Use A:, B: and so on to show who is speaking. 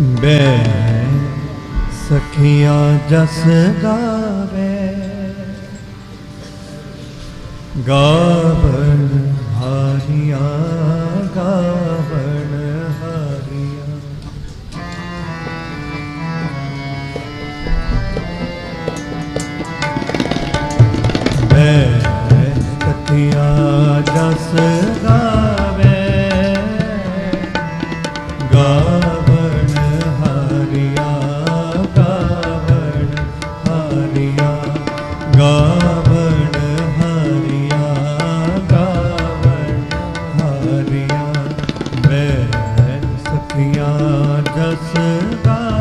A: ਬੈ ਸਖੀਆਂ ਜਸ ਗਾਵੇ, ਗਾਵਣ ਹਾਰੀਆਂ ਗਾਵਣ ਹਾਰੀਆਂ। ਬੈ ਸਖੀਆਂ ਜਸ ਗਾਵੇ, ਗਾਵਣ ਹਾਰੀਆਂ ਗਾਵਣ ਹਾਰੀਆਂ, ਗਾਵਣ ਹਾਰੀਆਂ ਗਾਵਣ ਹਾਰੀਆਂ। ਮੈਂ ਸਖੀਆਂ ਜਸ ਗਾ